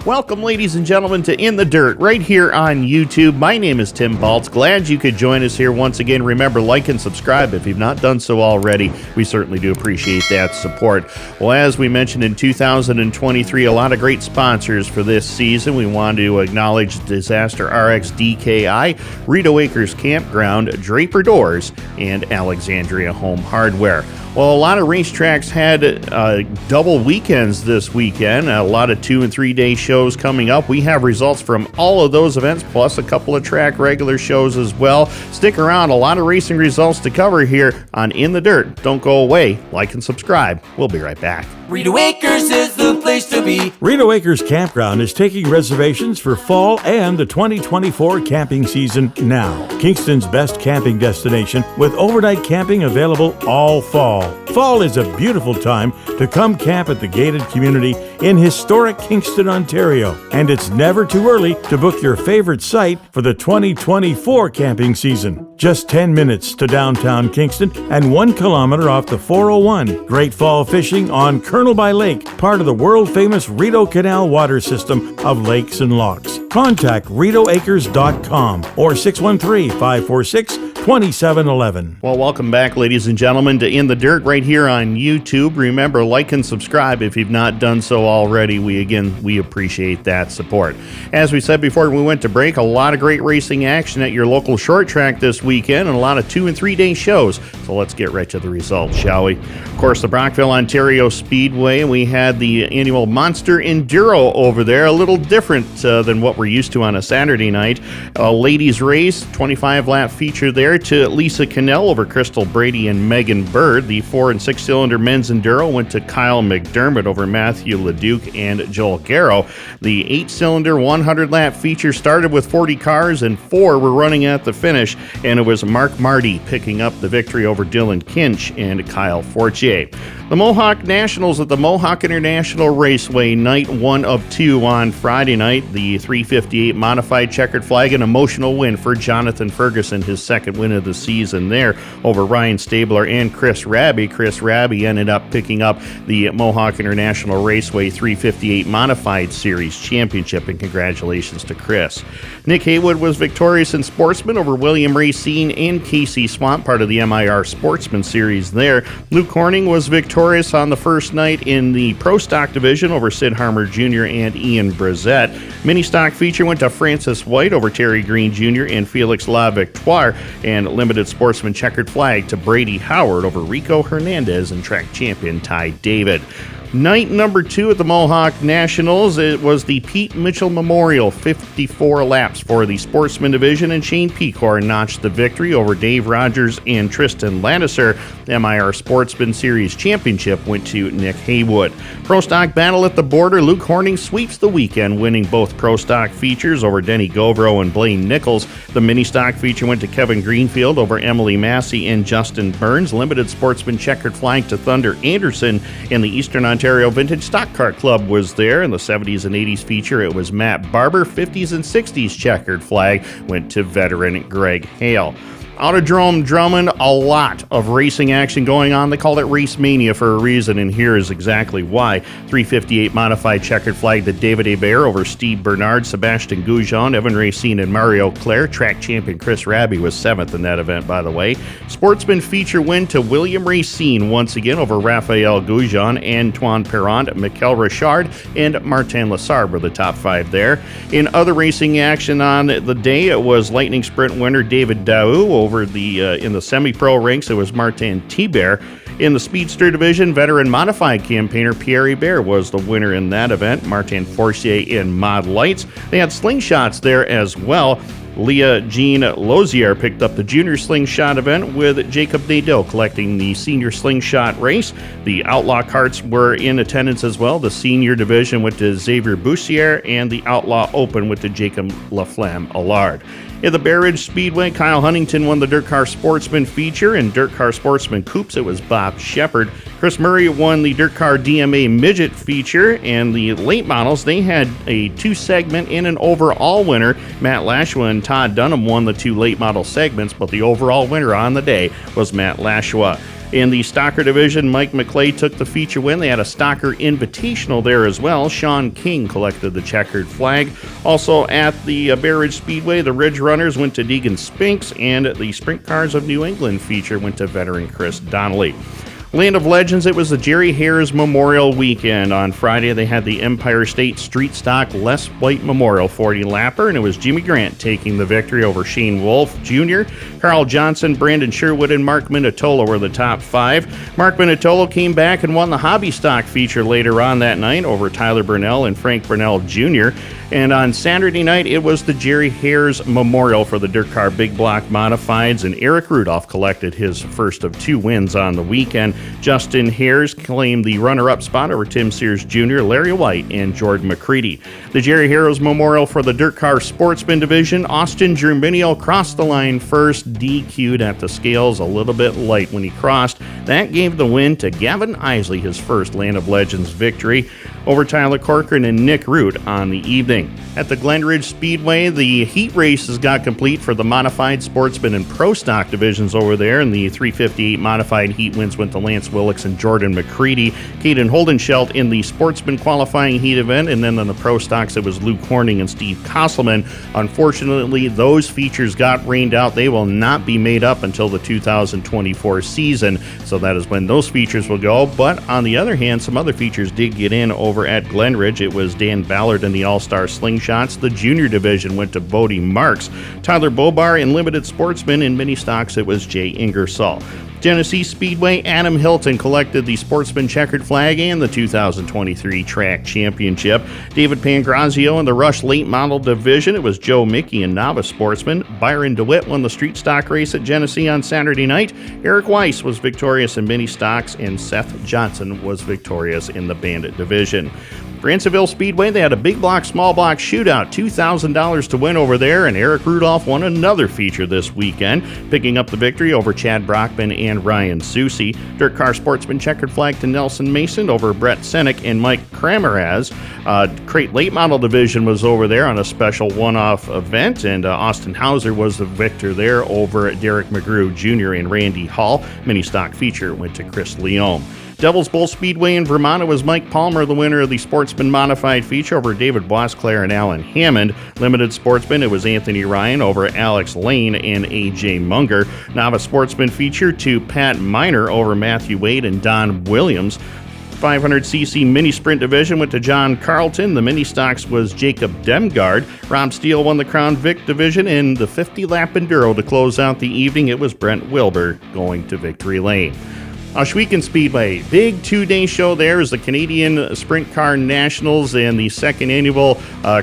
Welcome, ladies and gentlemen, to In the Dirt, right here on YouTube. My name is Tim Baltz. Glad you could join us here once again. Remember, like and subscribe if you've not done so already. We certainly do appreciate that support. Well, as we mentioned in 2023, a lot of great sponsors for this season. We want to acknowledge Disaster RX DKI, Rito Acres Campground, Draper Doors, and Alexandria Home Hardware. Well, a lot of racetracks had double weekends this weekend, a lot of 2 and 3 day shows coming up. We have results from all of those events, plus a couple of track regular shows as well. Stick around, a lot of racing results to cover here on In the Dirt. Don't go away, like and subscribe. We'll be right back. Rito Acres is the place to be. Rito Acres Campground is taking reservations for fall and the 2024 camping season now. Kingston's best camping destination with overnight camping available all fall. Fall is a beautiful time to come camp at the gated community in historic Kingston, Ontario. And it's never too early to book your favorite site for the 2024 camping season. Just 10 minutes to downtown Kingston and 1 kilometer off the 401. Great fall fishing on Colonel by Lake, part of the world-famous Rideau Canal water system of lakes and locks. Contact RitoAcres.com or 613-546-2711. Well, welcome back, ladies and gentlemen, to In the Dirt right here on YouTube. Remember, like and subscribe if you've not done so already. We appreciate that support. As we said before we went to break, a lot of great racing action at your local short track this weekend and a lot of 2 and 3 day shows. So let's get right to the results, shall we? Of course, the Brockville, Ontario Speedway, we had the annual Monster Enduro over there, a little different than what we're used to on a Saturday night. A ladies race, 25-lap feature there to Lisa Cannell over Crystal Brady and Megan Bird. The 4 and 6 cylinder men's Enduro went to Kyle McDermott over Matthew Leduc and Joel Garrow. The 8-cylinder 100-lap feature started with 40 cars and 4 were running at the finish, and it was Mark Marty picking up the victory over Dylan Kinch and Kyle Fortier. The Mohawk Nationals at the Mohawk International Raceway, night 1 of 2 on Friday night. The 358 modified checkered flag, an emotional win for Jonathan Ferguson, his second win of the season there over Ryan Stabler and Chris Raby. Chris Raby ended up picking up the Mohawk International Raceway 358 Modified Series Championship, and congratulations to Chris. Nick Haywood was victorious in Sportsman over William Racine and Casey Swamp, part of the MIR Sportsman Series there. Luke Horning was victorious on the first night in the Pro Stock division over Sid Harmer Jr. and Ian Brissett. Mini Stock feature went to Francis White over Terry Green Jr. and Felix La Victoire, and Limited Sportsman checkered flag to Brady Howard over Rico Hernandez and track champion Ty David. Night number 2 at the Mohawk Nationals, it was the Pete Mitchell Memorial, 54 laps for the Sportsman Division, and Shane Pecor notched the victory over Dave Rogers and Tristan Lattiser. The MIR Sportsman Series Championship went to Nick Haywood. Pro Stock battle at the border, Luke Horning sweeps the weekend, winning both Pro Stock features over Denny Govro and Blaine Nichols. The Mini Stock feature went to Kevin Greenfield over Emily Massey and Justin Burns. Limited Sportsman checkered flag to Thunder Anderson, and the Eastern Ontario Vintage Stock Car Club was there. In the 70s and 80s feature, it was Matt Barber. 50s and 60s checkered flag went to veteran Greg Hale. Autodrome Drummond, a lot of racing action going on. They call it Race Mania for a reason, and here is exactly why. 358 modified checkered flag to David Hebert over Steve Bernard, Sebastian Goujon, Evan Racine, and Mario Claire. Track champion Chris Raby was 7th in that event, by the way. Sportsman feature win to William Racine once again over Raphael Goujon, Antoine Perrant, Mikel Richard, and Martin Lassard were the top 5 there. In other racing action on the day, it was Lightning Sprint winner David Daou over in the semi-pro ranks. It was Martin Thibert. In the Speedster division, veteran modified campaigner Pierre Hebert was the winner in that event. Martin Forcier in Mod Lights. They had slingshots there as well. Leah Jean Lozier picked up the junior slingshot event, with Jacob Nadeau collecting the senior slingshot race. The Outlaw carts were in attendance as well. The senior division went to Xavier Boussier, and the Outlaw Open went to Jacob Laflamme Allard. In the Bear Ridge Speedway, Kyle Huntington won the Dirt Car Sportsman feature. In Dirt Car Sportsman Coupes, it was Bob Shepard. Chris Murray won the Dirt Car DMA Midget feature, and the late models, they had a 2-segment and an overall winner. Matt Lashua and Todd Dunham won the 2 late model segments, but the overall winner on the day was Matt Lashua. In the Stocker division, Mike McClay took the feature win. They had a Stocker Invitational there as well. Sean King collected the checkered flag. Also at the Bear Ridge Speedway, the Ridge Runners went to Deegan Spinks, and the Sprint Cars of New England feature went to veteran Chris Donnelly. Land of Legends, it was the Jerry Harris Memorial Weekend. On Friday, they had the Empire State Street Stock Les White Memorial 40 lapper, and it was Jimmy Grant taking the victory over Shane Wolf Jr. Carl Johnson, Brandon Sherwood, and Mark Minatola were the top five. Mark Minatola came back and won the Hobby Stock feature later on that night over Tyler Burnell and Frank Burnell Jr. And on Saturday night, it was the Jerry Harris Memorial for the Dirt Car Big Block Modifieds, and Eric Rudolph collected his first of 2 wins on the weekend. Justin Hares claimed the runner-up spot over Tim Sears Jr., Larry White, and Jordan McCready. The Jerry Harris Memorial for the Dirt Car Sportsman Division, Austin Germinio crossed the line first, DQ'd at the scales, a little bit light when he crossed. That gave the win to Gavin Isley, his first Land of Legends victory over Tyler Corcoran and Nick Root on the evening. At the Glen Ridge Speedway, the heat races got complete for the Modified Sportsman and Pro Stock divisions over there, and the 358 Modified heat wins went to Lance Willix and Jordan McCready. Caden Holdenschelt in the Sportsman qualifying heat event, and then on the Pro Stocks it was Luke Horning and Steve Kosselman. Unfortunately, those features got rained out. They will not be made up until the 2024 season, so that is when those features will go. But on the other hand, some other features did get in over at Glen Ridge. It was Dan Ballard in the All-Star Slingshots. The junior division went to Bodie Marks. Tyler Bobar in Limited Sportsman. In Mini Stocks, it was Jay Ingersoll. Genesee Speedway, Adam Hilton collected the Sportsman Checkered Flag and the 2023 Track Championship. David Pangrazio in the Rush Late Model Division. It was Joe Mickey in Novice Sportsman. Byron DeWitt won the Street Stock race at Genesee on Saturday night. Eric Weiss was victorious in Mini Stocks, and Seth Johnson was victorious in the Bandit Division. Bransonville Speedway, they had a big block, small block shootout, $2,000 to win over there, and Eric Rudolph won another feature this weekend, picking up the victory over Chad Brockman and Ryan Susi. Dirt Car Sportsman Checkered Flag to Nelson Mason over Brett Senek and Mike Krameraz. Crate Late Model Division was over there on a special one-off event, and Austin Hauser was the victor there over Derek McGrew Jr. and Randy Hall. Mini Stock feature went to Chris Leone. Devil's Bowl Speedway in Vermont, it was Mike Palmer, the winner of the Sportsman Modified feature over David Boisclair and Alan Hammond. Limited Sportsman, it was Anthony Ryan over Alex Lane and A.J. Munger. Novice Sportsman feature to Pat Miner over Matthew Wade and Don Williams. 500cc Mini Sprint Division went to John Carlton. The Mini Stocks was Jacob Demgard. Rob Steele won the Crown Vic Division. In the 50-lap Enduro to close out the evening, it was Brent Wilbur going to Victory Lane. Ohsweken Speedway, big 2-day show there is the Canadian Sprint Car Nationals and the second annual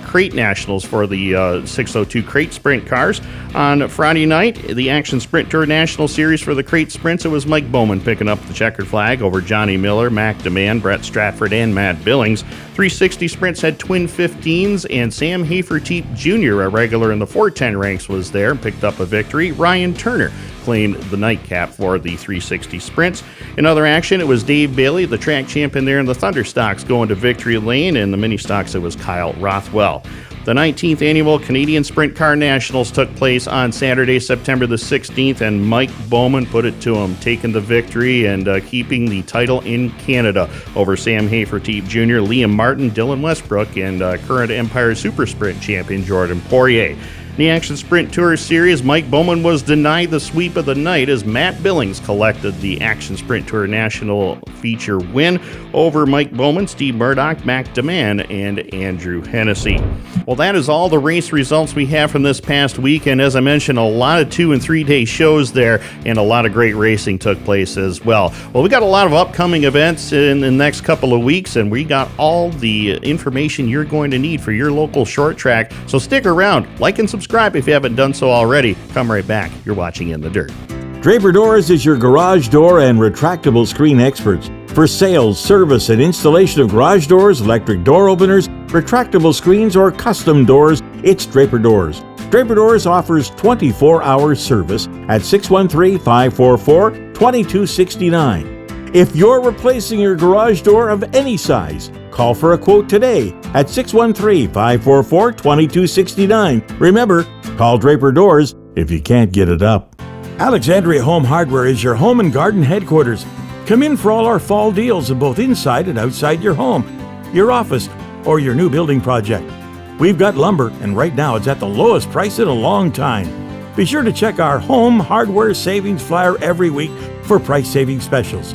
Crate Nationals for the 602 Crate Sprint Cars. On Friday night, the Action Sprint Tour National Series for the Crate Sprints, it was Mike Bowman picking up the checkered flag over Johnny Miller, Mac DeMann, Brett Stratford, and Matt Billings. 360 Sprints had twin 15s, and Sam Haferteep Jr., a regular in the 410 ranks, was there and picked up a victory. Ryan Turner claimed the nightcap for the 360 Sprints. In other action, it was Dave Bailey, the track champion there in the Thunder Stocks, going to Victory Lane. In the Mini Stocks, it was Kyle Rothwell. The 19th Annual Canadian Sprint Car Nationals took place on Saturday, September the 16th, and Mike Bowman put it to him, taking the victory and keeping the title in Canada over Sam Haferteep Jr., Liam Martin, Dylan Westbrook, and current Empire Super Sprint champion Jordan Poirier. In the Action Sprint Tour Series, Mike Bowman was denied the sweep of the night as Matt Billings collected the Action Sprint Tour National Feature win over Mike Bowman, Steve Murdoch, Mac DeMann, and Andrew Hennessy. Well, that is all the race results we have from this past week, and as I mentioned, a lot of 2- and 3-day shows there, and a lot of great racing took place as well. Well, we got a lot of upcoming events in the next couple of weeks, and we got all the information you're going to need for your local short track, so stick around, like and subscribe if you haven't done so already. Come right back. You're watching In the Dirt. Draper Doors is your garage door and retractable screen experts. For sales, service, and installation of garage doors, electric door openers, retractable screens, or custom doors, it's Draper Doors. Draper Doors offers 24-hour service at 613-544-2269. If you're replacing your garage door of any size, call for a quote today at 613-544-2269. Remember, call Draper Doors if you can't get it up. Alexandria Home Hardware is your home and garden headquarters. Come in for all our fall deals of both inside and outside your home, your office, or your new building project. We've got lumber, and right now it's at the lowest price in a long time. Be sure to check our Home Hardware Savings Flyer every week for price saving specials.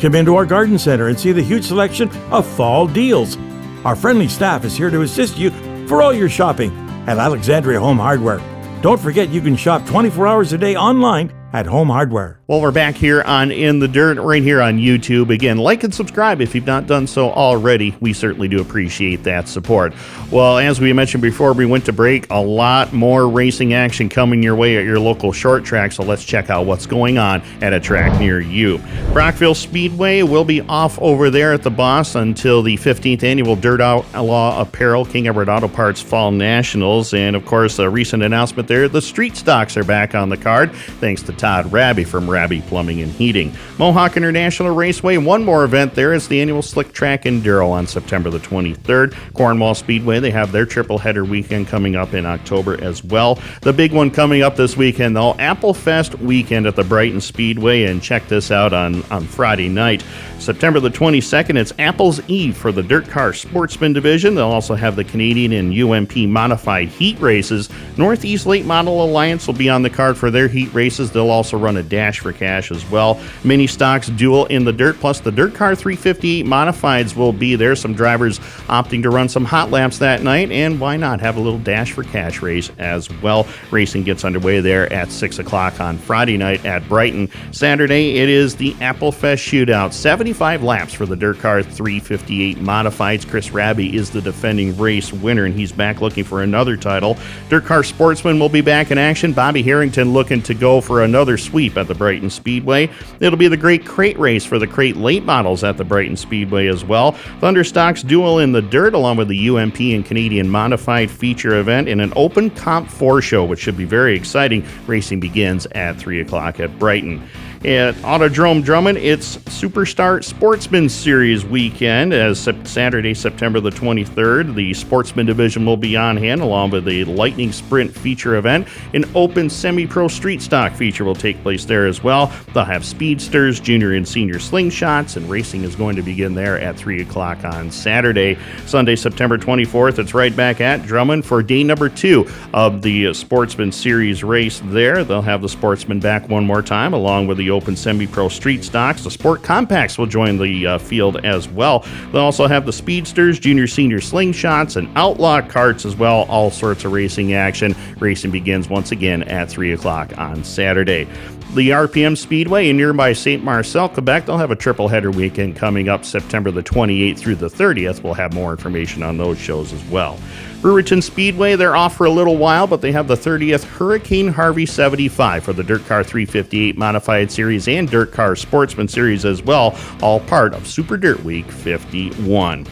Come into our garden center and see the huge selection of fall deals. Our friendly staff is here to assist you for all your shopping at Alexandria Home Hardware. Don't forget you can shop 24 hours a day online at Home Hardware. Well, we're back here on In the Dirt, right here on YouTube. Again, like and subscribe if you've not done so already. We certainly do appreciate that support. Well, as we mentioned before we went to break, a lot more racing action coming your way at your local short track, so let's check out what's going on at a track near you. Brockville Speedway will be off over there at the Boss until the 15th annual Dirt Outlaw Apparel King Edward Auto Parts Fall Nationals, and of course, a recent announcement there, the street stocks are back on the card, thanks to Todd Rabby from Rabby Plumbing and Heating. Mohawk International Raceway, one more event there. It's the annual Slick Track Enduro on September the 23rd. Cornwall Speedway, they have their triple header weekend coming up in October as well. The big one coming up this weekend, though, Apple Fest weekend at the Brighton Speedway, and check this out on Friday night. September the 22nd, it's Apple's Eve for the Dirt Car Sportsman Division. They'll also have the Canadian and UMP modified heat races. Northeast Late Model Alliance will be on the card for their heat races. They'll also run a dash for cash as well. Mini stocks duel in the dirt, plus the Dirt Car 358 modifieds will be there. Some drivers opting to run some hot laps that night, and why not have a little dash for cash race as well. Racing gets underway there at 6 o'clock on Friday night at Brighton. Saturday, it is the Apple Fest Shootout. 75 laps for the Dirt Car 358 modifieds. Chris Rabby is the defending race winner, and he's back looking for another title. Dirt Car Sportsman will be back in action. Bobby Harrington looking to go for another sweep at the Brighton Speedway. It'll be the Great Crate Race for the Crate Late Models at the Brighton Speedway as well. Thunderstocks duel in the dirt along with the UMP and Canadian Modified feature event in an open Comp 4 show, which should be very exciting. Racing begins at 3 o'clock at Brighton. At Autodrome Drummond, it's Superstar Sportsman Series weekend as Saturday, September the 23rd. The Sportsman Division will be on hand along with the Lightning Sprint feature event. An open semi-pro street stock feature will take place there as well. They'll have speedsters, junior and senior slingshots, and racing is going to begin there at 3 o'clock on Saturday. Sunday, September 24th, it's right back at Drummond for day number 2 of the Sportsman Series race there. They'll have the Sportsman back one more time along with the open semi-pro street stocks. The Sport Compacts will join the field as well. They'll also have the speedsters, junior senior slingshots, and outlaw carts as well. All sorts of racing action. Racing begins once again at 3 o'clock on Saturday. The RPM Speedway in nearby St. Marcel, Quebec, they'll have a triple header weekend coming up September the 28th through the 30th. We'll have more information on those shows as well. Brewerton Speedway, they're off for a little while, but they have the 30th Hurricane Harvey 75 for the Dirt Car 358 Modified Series and Dirt Car Sportsman Series as well, all part of Super Dirt Week 51.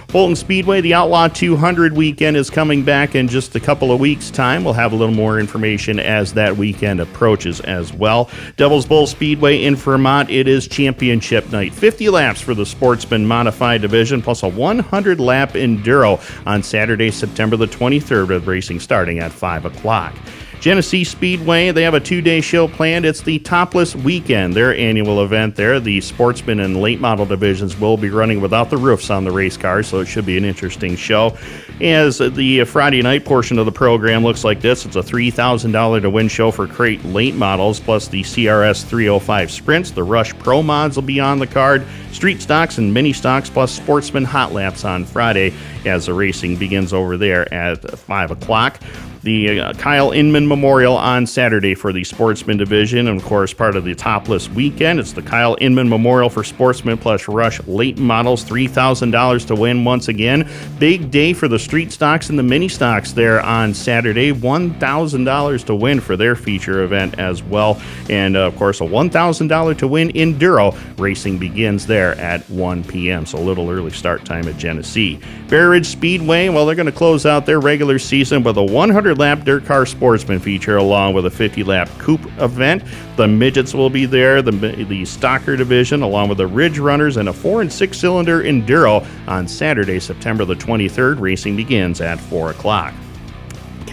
Fulton Speedway, the Outlaw 200 weekend is coming back in just a couple of weeks' time. We'll have a little more information as that weekend approaches as well. Devil's Bowl Speedway in Vermont, it is championship night. 50 laps for the Sportsman Modified Division, plus a 100-lap Enduro on Saturday, September the 23rd, with racing starting at 5 o'clock. Genesee Speedway, they have a 2-day show planned. It's the Topless Weekend, their annual event there. The Sportsman and Late Model divisions will be running without the roofs on the race cars, so it should be an interesting show. As the Friday night portion of the program looks like this, it's a $3,000 to win show for Crate Late Models, plus the CRS 305 Sprints. The Rush Pro Mods will be on the card. Street stocks and mini stocks, plus Sportsman Hot Laps on Friday as the racing begins over there at 5 o'clock. The Kyle Inman Memorial on Saturday for the Sportsman Division, and of course part of the Topless Weekend. It's the Kyle Inman Memorial for Sportsman plus Rush Late Models, $3,000 to win once again. Big day for the street stocks and the mini stocks there on Saturday, $1,000 to win for their feature event as well. And of course a $1,000 to win Enduro. Racing begins there at 1 p.m., so a little early start time at Genesee. Bear Ridge Speedway, well, they're going to close out their regular season with a 100-lap Dirt Car Sportsman feature along with a 50-lap Coupe event. The Midgets will be there, the Stocker Division, along with the Ridge Runners and a 4- and 6-cylinder Enduro on Saturday, September the 23rd. Racing begins at 4 o'clock.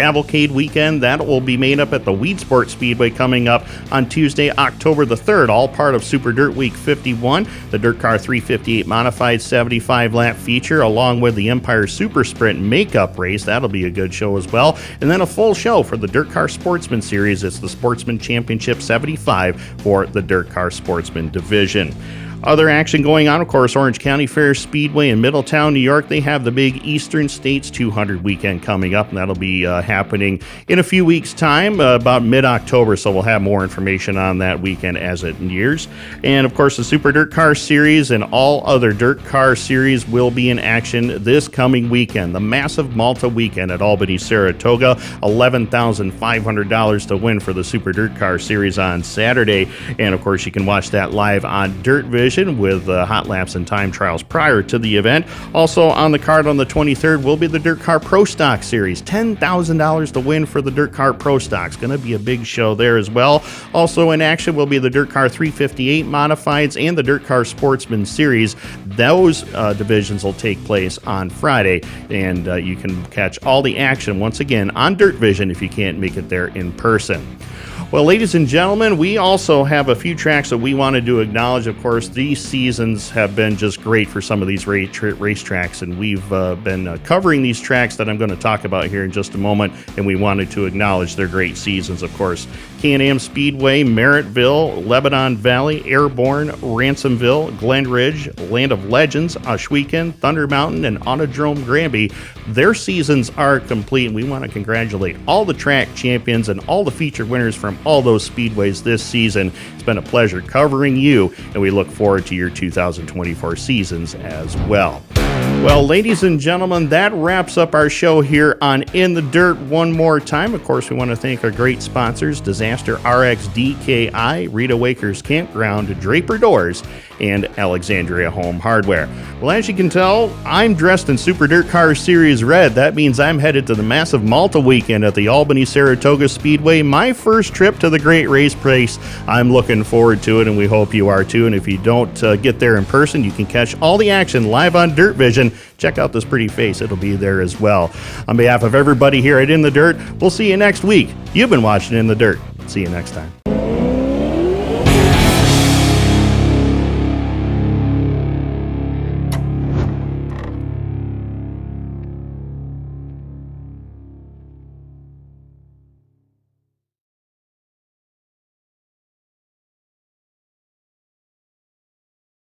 Cavalcade weekend. That will be made up at the Weed Sport Speedway coming up on Tuesday, October the 3rd, all part of Super Dirt Week 51. The Dirt Car 358 Modified 75-lap feature, along with the Empire Super Sprint Makeup Race. That'll be a good show as well. And then a full show for the Dirt Car Sportsman Series. It's the Sportsman Championship 75 for the Dirt Car Sportsman Division. Other action going on, of course, Orange County Fair Speedway in Middletown, New York. They have the big Eastern States 200 weekend coming up, and that'll be happening in a few weeks' time, about mid-October, so we'll have more information on that weekend as it nears. And, of course, the Super Dirt Car Series and all other Dirt Car Series will be in action this coming weekend. The massive Malta weekend at Albany, Saratoga, $11,500 to win for the Super Dirt Car Series on Saturday. And, of course, you can watch that live on Dirt Vision with hot laps and time trials prior to the event. Also on the card on the 23rd will be the Dirt Car Pro Stock Series. $10,000 to win for the Dirt Car Pro Stocks. Going to be a big show there as well. Also in action will be the Dirt Car 358 Modifieds and the Dirt Car Sportsman Series. Those divisions will take place on Friday, and you can catch all the action once again on Dirt Vision if you can't make it there in person. Well, ladies and gentlemen, we also have a few tracks that we wanted to acknowledge. Of course, these seasons have been just great for some of these race tracks, and we've been covering these tracks that I'm going to talk about here in just a moment, and we wanted to acknowledge their great seasons, of course. Can-Am Speedway, Merrittville, Lebanon Valley, Airborne, Ransomville, Glen Ridge, Land of Legends, Ohsweken, Thunder Mountain, and Autodrome Granby. Their seasons are complete, and we want to congratulate all the track champions and all the featured winners from all those speedways this season. It's been a pleasure covering you, and we look forward to your 2024 seasons as well. Well, ladies and gentlemen, that wraps up our show here on In the Dirt one more time. Of course, we want to thank our great sponsors, Disaster RX DKI, Rita Waker's Campground, Draper Doors, and Alexandria Home Hardware. Well, as you can tell, I'm dressed in Super Dirt Car Series red. That means I'm headed to the massive Malta weekend at the Albany Saratoga Speedway. My first trip to the great race place. I'm looking forward to it, and we hope you are too. And if you don't get there in person, you can catch all the action live on Dirt Vision. Check out this pretty face. It'll be there as well. On behalf of everybody here at In the Dirt, we'll see you next week. You've been watching In the Dirt. See you next time.